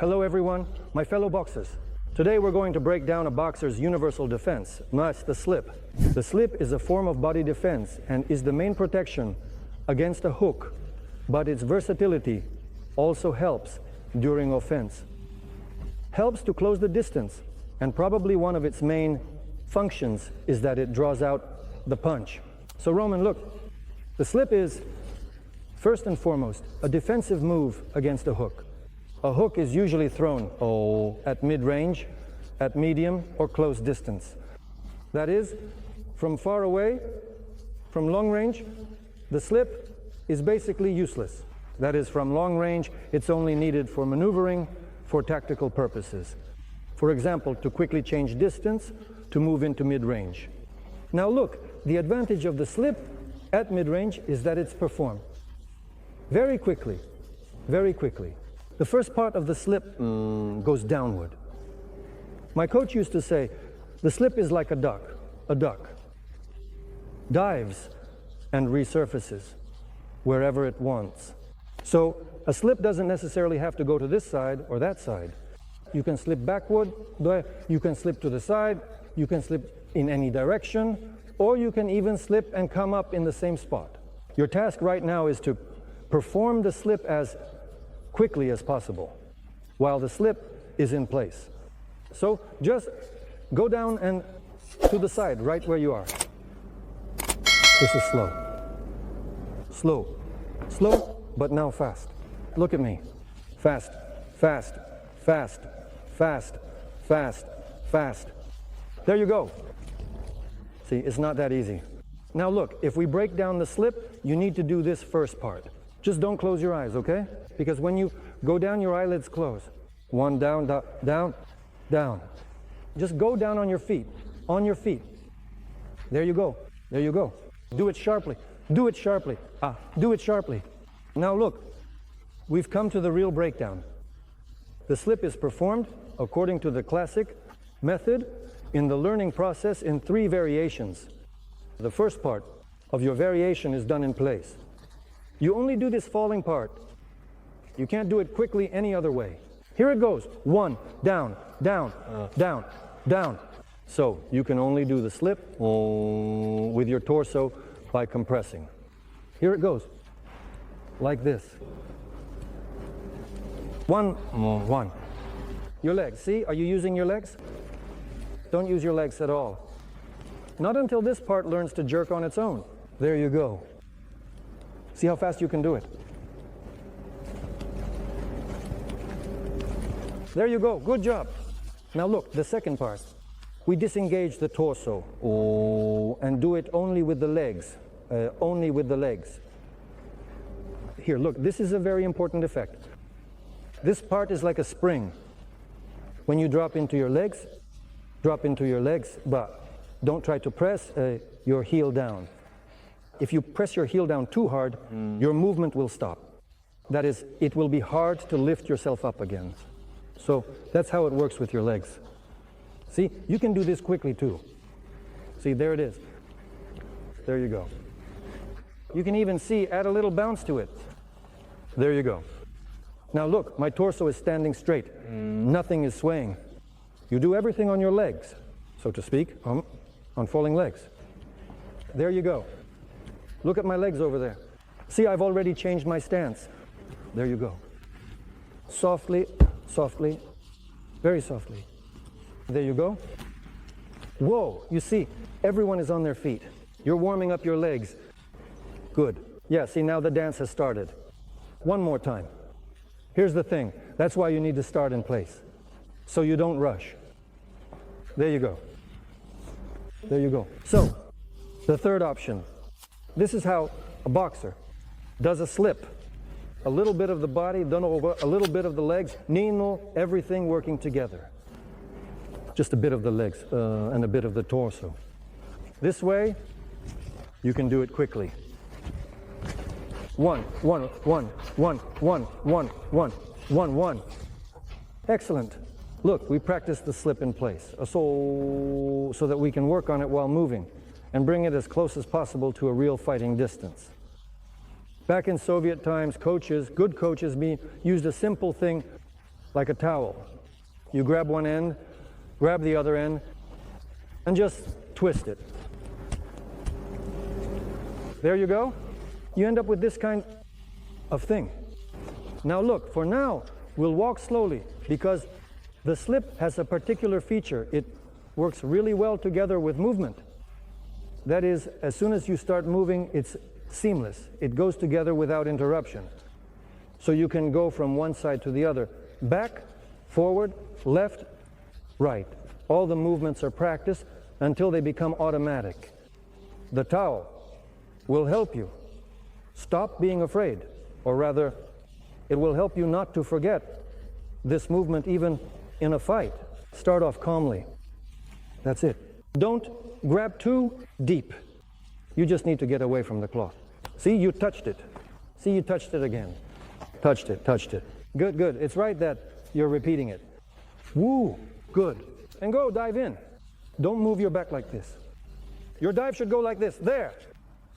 Hello everyone, my fellow boxers. Today we're going to break down a boxer's universal defense, that's the slip. The slip is a form of body defense and is the main protection against a hook, but its versatility also helps during offense. Helps to close the distance, and probably one of its main functions is that it draws out the punch. So Roman, look, the slip is, first and foremost, a defensive move against a hook. A hook is usually thrown at mid-range, at medium or close distance. That is, from far away, from long range, the slip is basically useless. That is, from long range, it's only needed for maneuvering, for tactical purposes. For example, to quickly change distance, to move into mid-range. Now look, the advantage of the slip at mid-range is that it's performed very quickly, very quickly. The first part of the slip goes downward. My coach used to say, the slip is like a duck dives and resurfaces wherever it wants. So a slip doesn't necessarily have to go to this side or that side. You can slip backward, you can slip to the side, you can slip in any direction, or you can even slip and come up in the same spot. Your task right now is to perform the slip as quickly as possible while the slip is in place. So just go down and to the side, right where you are. This is slow, but now fast. Look at me. Fast, fast, fast, fast, fast, fast. There you go. See, it's not that easy. Now look, if we break down the slip, you need to do this first part. Just don't close your eyes, okay? Because when you go down, your eyelids close. One down, down, down. Just go down on your feet, There you go, there you go. Do it sharply, do it sharply, do it sharply. Now look, we've come to the real breakdown. The slip is performed according to the classic method in the learning process in 3 variations. The first part of your variation is done in place. You only do this falling part. You can't do it quickly any other way. Here it goes. 1, down, down, down, down. So you can only do the slip with your torso by compressing. Here it goes. Like this. 1, 1. Your legs. See, are you using your legs? Don't use your legs at all. Not until this part learns to jerk on its own. There you go. See how fast you can do it. There you go, good job. Now look, the second part. We disengage the torso and do it only with the legs, Here, look, this is a very important effect. This part is like a spring. When you drop into your legs, but don't try to press your heel down. If you press your heel down too hard, your movement will stop. That is, it will be hard to lift yourself up again. So that's how it works with your legs. See, you can do this quickly too. See, there it is. There you go. You can even see, add a little bounce to it. There you go. Now look, my torso is standing straight. Nothing is swaying. You do everything on your legs, so to speak, on falling legs. There you go. Look at my legs over there. See, I've already changed my stance. There you go. Softly, softly, very softly. There you go. Whoa, you see, everyone is on their feet. You're warming up your legs. Good. Yeah, see, now the dance has started. One more time. Here's the thing. That's why you need to start in place, so you don't rush. There you go. There you go. So, the third option. This is how a boxer does a slip. A little bit of the body done over, a little bit of the legs, nino, everything working together. Just a bit of the legs and a bit of the torso. This way, you can do it quickly. 1, 1, 1, 1, 1, 1, 1, 1, 1. Excellent. Look, we practiced the slip in place, so that we can work on it while moving and bring it as close as possible to a real fighting distance. Back in Soviet times, good coaches used a simple thing like a towel. You grab one end, grab the other end, and just twist it. There you go. You end up with this kind of thing. Now look, for now, we'll walk slowly because the slip has a particular feature. It works really well together with movement. That is, as soon as you start moving, it's seamless. It goes together without interruption. So you can go from one side to the other. Back, forward, left, right. All the movements are practiced until they become automatic. The towel will help you stop being afraid, or rather, it will help you not to forget this movement even in a fight. Start off calmly. That's it. Don't grab too deep. You just need to get away from the cloth. See, you touched it. See, you touched it again. Touched it, touched it. Good, good. It's right that you're repeating it. Woo, good. And go, dive in. Don't move your back like this. Your dive should go like this. There.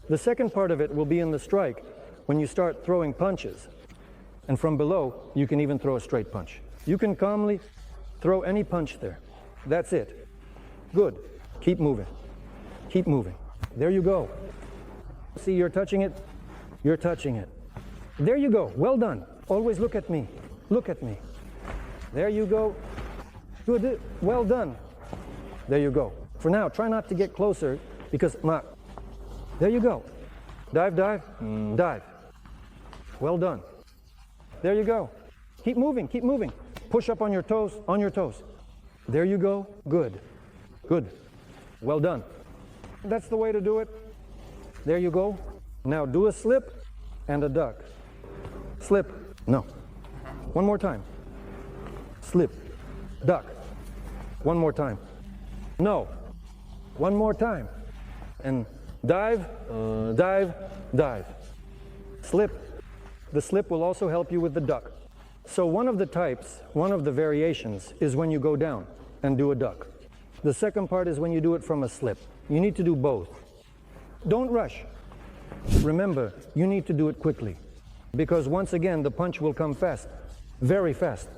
The second part of it will be in the strike, when you start throwing punches. And from below, you can even throw a straight punch. You can calmly throw any punch there. That's it. Good. Keep moving. Keep moving. There you go. See, you're touching it. You're touching it. There you go. Well done. Always look at me. Look at me. There you go. Good. Well done. There you go. For now, try not to get closer because, there you go. Dive, dive, dive. Well done. There you go. Keep moving, keep moving. Push up on your toes, on your toes. There you go. Good. Good. Well done. That's the way to do it. There you go. Now do a slip and a duck. Slip. No. One more time. Slip. Duck. One more time. No. One more time. And dive, dive, dive. Slip. The slip will also help you with the duck. So one of the types, one of the variations, is when you go down and do a duck. The second part is when you do it from a slip. You need to do both. Don't rush. Remember, you need to do it quickly, because once again, the punch will come fast, very fast.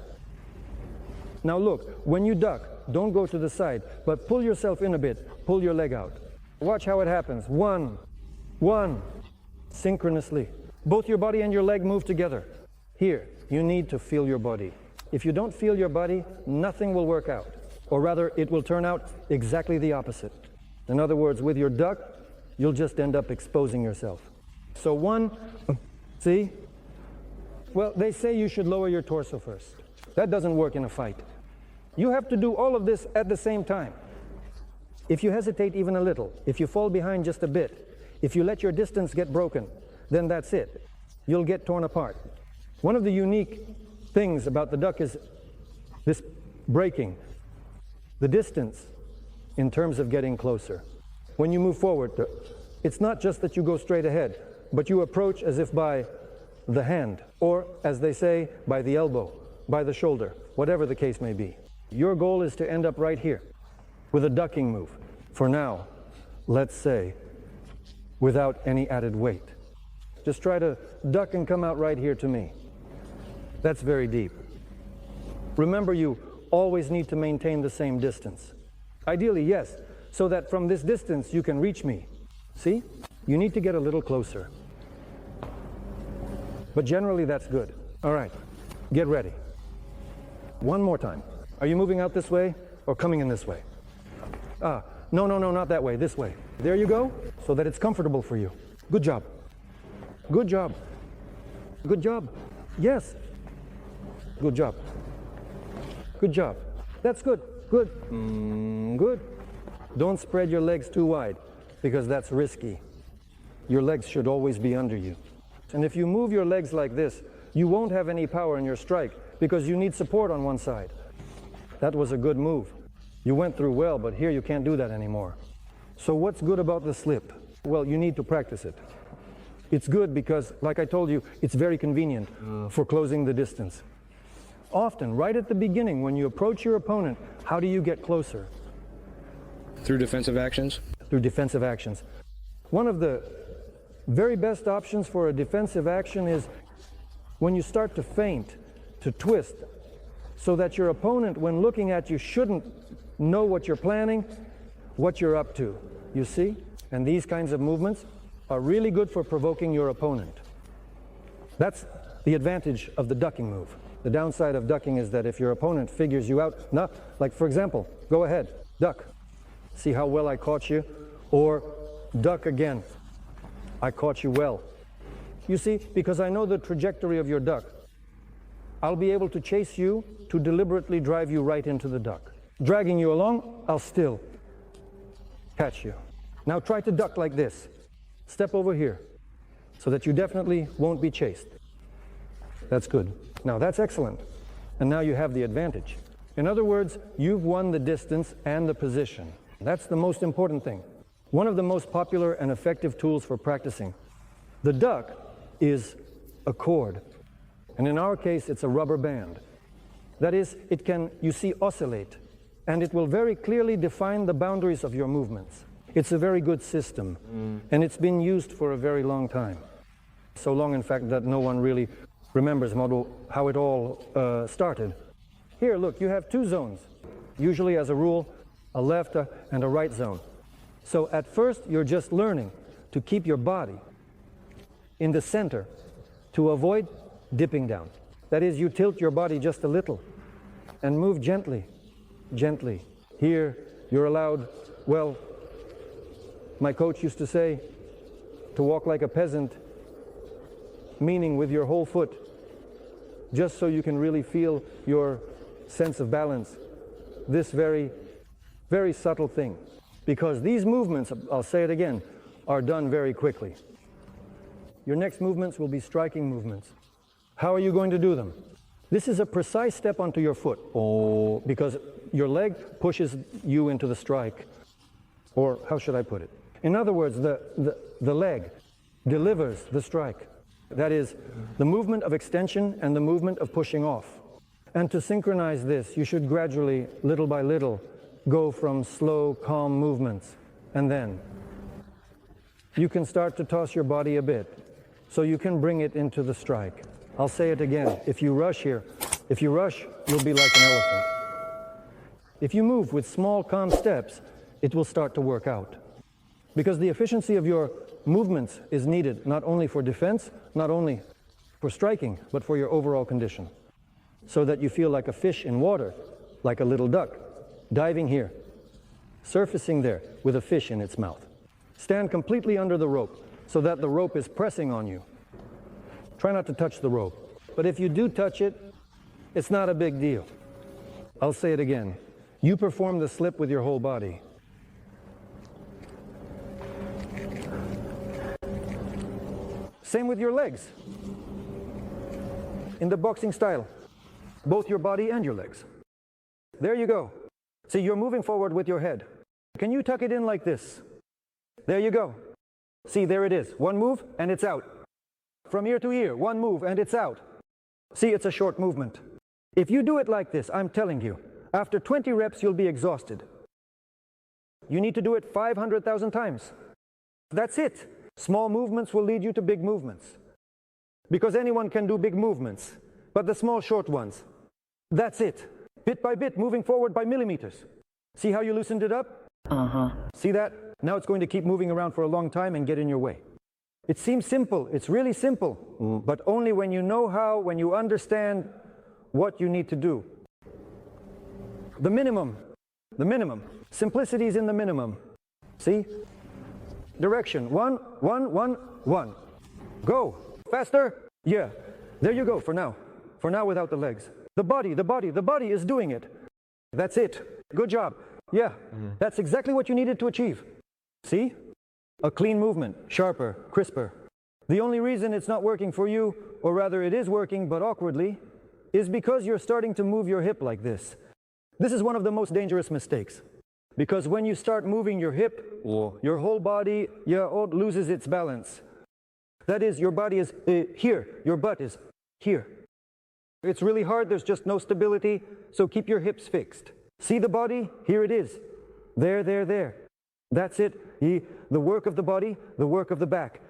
Now look, when you duck, don't go to the side, but pull yourself in a bit, pull your leg out. Watch how it happens. One, synchronously. Both your body and your leg move together. Here, you need to feel your body. If you don't feel your body, nothing will work out. Or rather, it will turn out exactly the opposite. In other words, with your duck, you'll just end up exposing yourself. So one, see? Well, they say you should lower your torso first. That doesn't work in a fight. You have to do all of this at the same time. If you hesitate even a little, if you fall behind just a bit, if you let your distance get broken, then that's it. You'll get torn apart. One of the unique things about the duck is this breaking, the distance in terms of getting closer. When you move forward, it's not just that you go straight ahead, but you approach as if by the hand, or as they say, by the elbow, by the shoulder, whatever the case may be. Your goal is to end up right here with a ducking move. For now, let's say, without any added weight. Just try to duck and come out right here to me. That's very deep. Remember, you always need to maintain the same distance. Ideally, yes, so that from this distance you can reach me. See? You need to get a little closer. But generally, that's good. All right, get ready. One more time. Are you moving out this way or coming in this way? No, not that way, this way. There you go, so that it's comfortable for you. Good job. Good job. Good job. Yes. Good job. Good job. That's good. Good. Good. Don't spread your legs too wide, because that's risky. Your legs should always be under you. And if you move your legs like this, you won't have any power in your strike, because you need support on one side. That was a good move. You went through well, but here you can't do that anymore. So what's good about the slip? Well, you need to practice it. It's good because, like I told you, it's very convenient for closing the distance. Often, right at the beginning, when you approach your opponent, how do you get closer? Through defensive actions? Through defensive actions. One of the very best options for a defensive action is when you start to feint, to twist, so that your opponent, when looking at you, shouldn't know what you're planning, what you're up to. You see? And these kinds of movements are really good for provoking your opponent. That's the advantage of the ducking move. The downside of ducking is that if your opponent figures you out, like for example, go ahead, duck. See how well I caught you? Or duck again. I caught you well. You see, because I know the trajectory of your duck, I'll be able to chase you to deliberately drive you right into the duck. Dragging you along, I'll still catch you. Now try to duck like this. Step over here so that you definitely won't be chased. That's good. Now that's excellent. And now you have the advantage. In other words, you've won the distance and the position. That's the most important thing. One of the most popular and effective tools for practicing. The duck is a cord. And in our case, it's a rubber band. That is, it can, you see, oscillate. And it will very clearly define the boundaries of your movements. It's a very good system. And it's been used for a very long time. So long, in fact, that no one really remembers how it all started. Here, look, you have two zones. Usually, as a rule, a left and a right zone. So at first, you're just learning to keep your body in the center to avoid dipping down. That is, you tilt your body just a little and move gently, gently. Here, you're allowed, well, my coach used to say, to walk like a peasant, meaning with your whole foot, just so you can really feel your sense of balance. This very, very subtle thing. Because these movements, I'll say it again, are done very quickly. Your next movements will be striking movements. How are you going to do them? This is a precise step onto your foot, because your leg pushes you into the strike. Or how should I put it? In other words, the leg delivers the strike. That is, the movement of extension and the movement of pushing off. And to synchronize this, you should gradually, little by little, go from slow, calm movements. And then you can start to toss your body a bit, so you can bring it into the strike. I'll say it again. If you rush here, you'll be like an elephant. If you move with small, calm steps, it will start to work out. Because the efficiency of your movements is needed not only for defense, not only for striking, but for your overall condition. So that you feel like a fish in water, like a little duck, diving here, surfacing there with a fish in its mouth. Stand completely under the rope so that the rope is pressing on you. Try not to touch the rope. But if you do touch it, it's not a big deal. I'll say it again. You perform the slip with your whole body. Same with your legs. In the boxing style, both your body and your legs. There you go. See, you're moving forward with your head. Can you tuck it in like this? There you go. See, there it is. One move and it's out. From ear to ear, one move and it's out. See, it's a short movement. If you do it like this, I'm telling you, after 20 reps, you'll be exhausted. You need to do it 500,000 times. That's it. Small movements will lead you to big movements. Because anyone can do big movements, but the small, short ones, that's it. Bit by bit, moving forward by millimeters. See how you loosened it up? See that? Now it's going to keep moving around for a long time and get in your way. It seems simple. It's really simple. But only when you know how, when you understand what you need to do. The minimum. Simplicity is in the minimum. See? Direction. One, one, one, one. Go. Faster. Yeah. There you go for now. For now without the legs. The body is doing it. That's it. Good job. Yeah. That's exactly what you needed to achieve. See? A clean movement. Sharper, crisper. The only reason it's not working for you, or rather it is working but awkwardly, is because you're starting to move your hip like this. This is one of the most dangerous mistakes. Because when you start moving your hip, your whole body loses its balance. That is, your body is here, your butt is here. It's really hard, there's just no stability, so keep your hips fixed. See the body? Here it is. There. That's it. The work of the body, the work of the back.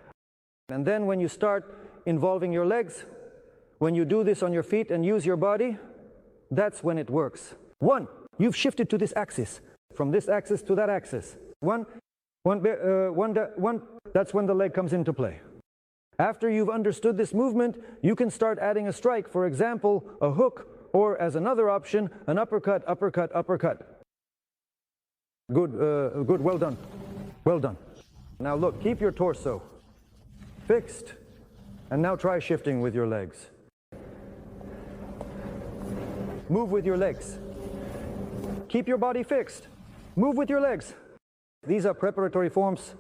And then when you start involving your legs, when you do this on your feet and use your body, that's when it works. 1, you've shifted to this axis, from this axis to that axis. 1, that's when the leg comes into play. After you've understood this movement, you can start adding a strike, for example, a hook, or as another option, an uppercut, uppercut, uppercut. Good, good, well done, well done. Now look, keep your torso fixed, and now try shifting with your legs. Move with your legs. Keep your body fixed. Move with your legs. These are preparatory forms.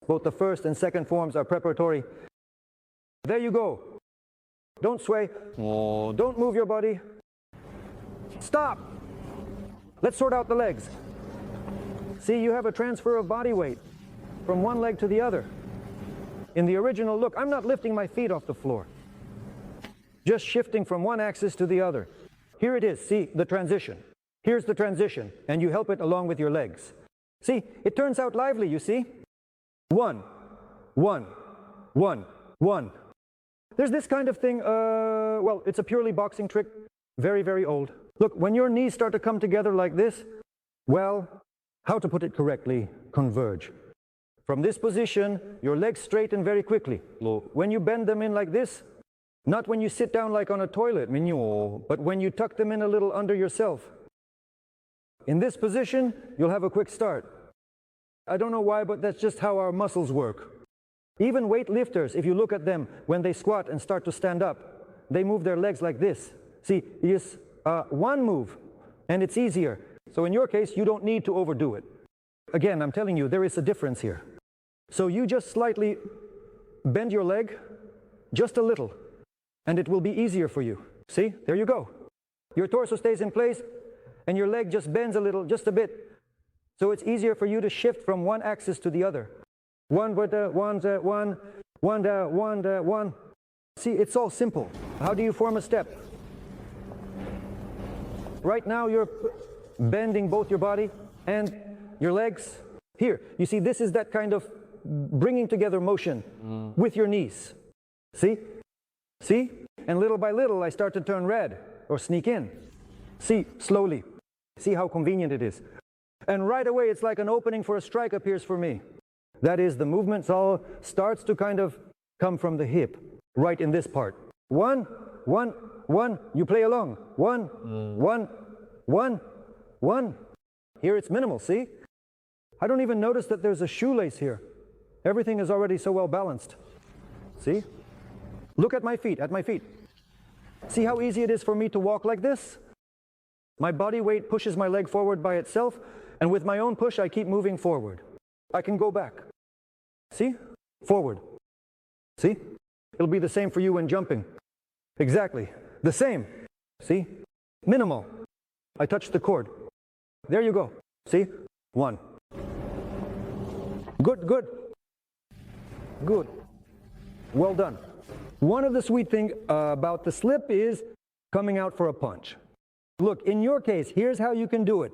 Both the first and second forms are preparatory. There you go. Don't sway. Oh, don't move your body. Stop. Let's sort out the legs. See, you have a transfer of body weight from one leg to the other. In the original, look, I'm not lifting my feet off the floor. Just shifting from one axis to the other. Here it is. See, the transition. Here's the transition, and you help it along with your legs. See, it turns out lively, you see? 1, 1, 1, 1. There's this kind of thing, well, it's a purely boxing trick, very, very old. Look, when your knees start to come together like this, well, how to put it correctly, converge. From this position, your legs straighten very quickly. When you bend them in like this, not when you sit down like on a toilet, but when you tuck them in a little under yourself. In this position, you'll have a quick start. I don't know why, but that's just how our muscles work. Even weightlifters, if you look at them, when they squat and start to stand up, they move their legs like this. See, it's one move, and it's easier. So in your case, you don't need to overdo it. Again, I'm telling you, there is a difference here. So you just slightly bend your leg, just a little, and it will be easier for you. See, there you go. Your torso stays in place, and your leg just bends a little, just a bit. So it's easier for you to shift from one axis to the other. One. See, it's all simple. How do you form a step? Right now you're bending both your body and your legs. Here, you see, this is that kind of bringing together motion with your knees. See? See? And little by little I start to turn red or sneak in. See, slowly. See how convenient it is. And right away it's like an opening for a strike appears for me. That is, the movement all starts to kind of come from the hip, right in this part. 1, 1, 1, you play along. 1, 1, 1, 1. Here it's minimal, see? I don't even notice that there's a shoelace here. Everything is already so well balanced. See? Look at my feet, See how easy it is for me to walk like this? My body weight pushes my leg forward by itself, and with my own push I keep moving forward. I can go back. See? Forward. See? It'll be the same for you when jumping. Exactly. The same. See? Minimal. I touch the cord. There you go. See? 1. Good, good. Good. Well done. One of the sweet things about the slip is coming out for a punch. Look, in your case, here's how you can do it.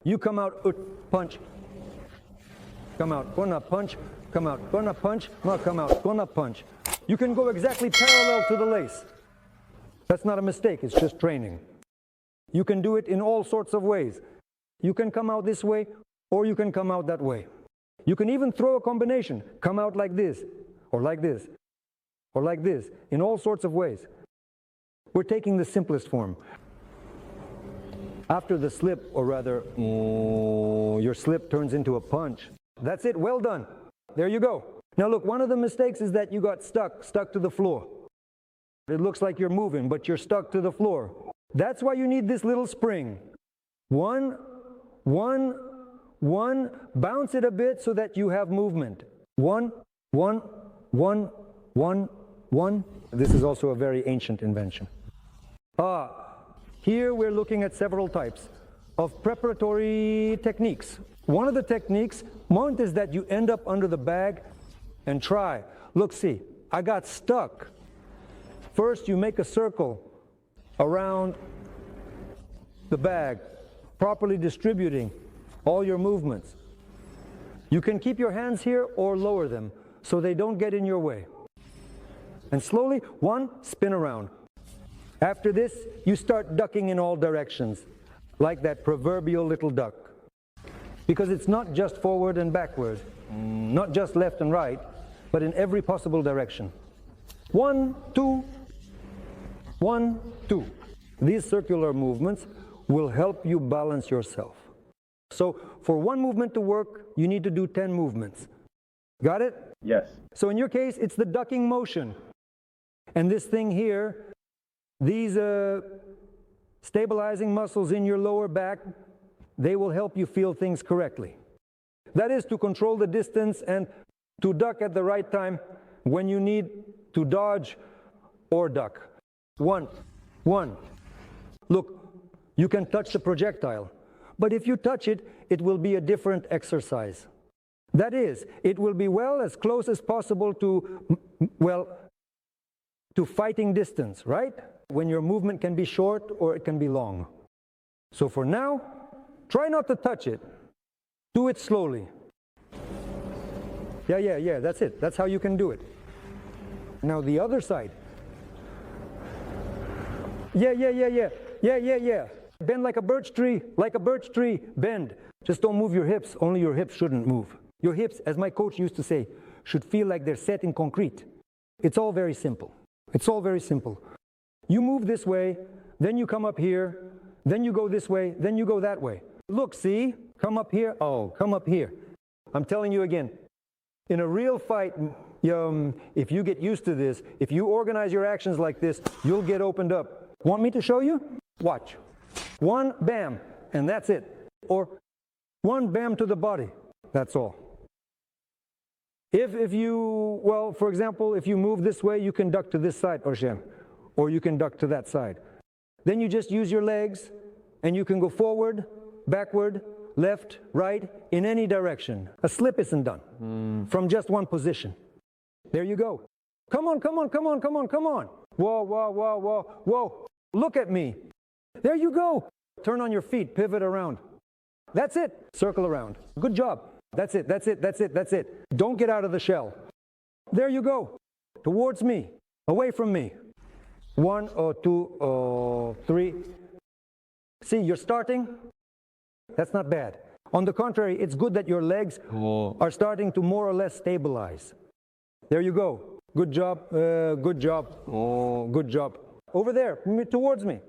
You come out, punch. Come out, gonna punch. Come out, gonna punch. No, come out, gonna punch. You can go exactly parallel to the lace. That's not a mistake, it's just training. You can do it in all sorts of ways. You can come out this way, or you can come out that way. You can even throw a combination. Come out like this, or like this, or like this, in all sorts of ways. We're taking the simplest form. After the slip, or rather, your slip turns into a punch. That's it, well done. There you go. Now look, one of the mistakes is that you got stuck to the floor. It looks like you're moving, but you're stuck to the floor. That's why you need this little spring. 1, 1, 1, bounce it a bit so that you have movement. 1, 1, 1, 1, 1. This is also a very ancient invention. Here we're looking at several types of preparatory techniques. One of the techniques, one is that you end up under the bag and try. Look, see, I got stuck. First, you make a circle around the bag, properly distributing all your movements. You can keep your hands here or lower them so they don't get in your way. And slowly, 1, spin around. After this, you start ducking in all directions, like that proverbial little duck. Because it's not just forward and backward, not just left and right, but in every possible direction. 1, 2, 1, 2. These circular movements will help you balance yourself. So for one movement to work, you need to do 10 movements. Got it? Yes. So in your case, it's the ducking motion. And this thing here, these stabilizing muscles in your lower back, they will help you feel things correctly. That is to control the distance and to duck at the right time when you need to dodge or duck. 1, 1. Look, you can touch the projectile, but if you touch it, it will be a different exercise. That is, it will be as close as possible to, to fighting distance, right? When your movement can be short or it can be long. So for now, try not to touch it. Do it slowly. Yeah, that's it. That's how you can do it. Now the other side. Yeah. Bend like a birch tree, bend. Just don't move your hips. Only your hips shouldn't move. Your hips, as my coach used to say, should feel like they're set in concrete. It's all very simple. It's all very simple. You move this way, then you come up here, then you go this way, then you go that way. Look, see? Come up here. Oh, come up here. I'm telling you again, in a real fight, if you get used to this, if you organize your actions like this, you'll get opened up. Want me to show you? Watch. 1, bam, and that's it. Or 1, bam to the body. That's all. If you, for example, if you move this way, you can duck to this side, Oshem, or you can duck to that side. Then you just use your legs, and you can go forward, backward, left, right, in any direction. A slip isn't done from just one position. There you go. Come on. Whoa. Look at me. There you go. Turn on your feet, pivot around. That's it. Circle around. Good job. That's it. Don't get out of the shell. There you go. Towards me. Away from me. 1 or 2 or 3. See, you're starting. That's not bad. On the contrary, it's good that your legs are starting to more or less stabilize. There you go. Good job. Good job. Good job. Over there, towards me.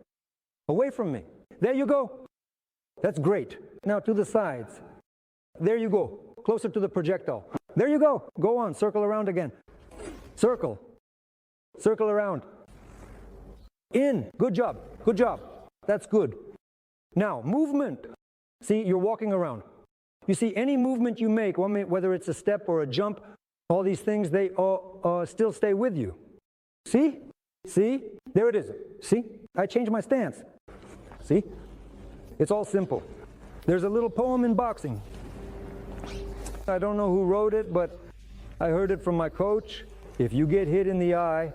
Away from me. There you go. That's great. Now to the sides. There you go. Closer to the projectile. There you go. Go on. Circle around again. Circle. Circle around. In. Good job. Good job. That's good. Now, movement. See, you're walking around. You see, any movement you make, whether it's a step or a jump, all these things, they still stay with you. See? See? There it is. See? I changed my stance. See? It's all simple. There's a little poem in boxing. I don't know who wrote it, but I heard it from my coach. If you get hit in the eye,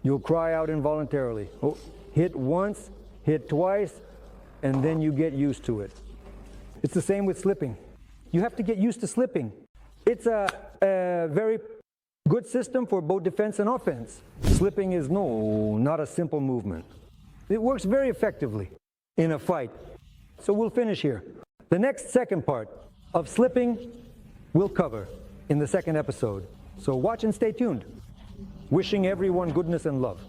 you'll cry out involuntarily. Oh, hit once, hit twice, and then you get used to it. It's the same with slipping. You have to get used to slipping. It's a very good system for both defense and offense. Slipping is not a simple movement. It works very effectively in a fight. So we'll finish here. The next second part of slipping we'll cover in the second episode. So watch and stay tuned. Wishing everyone goodness and love.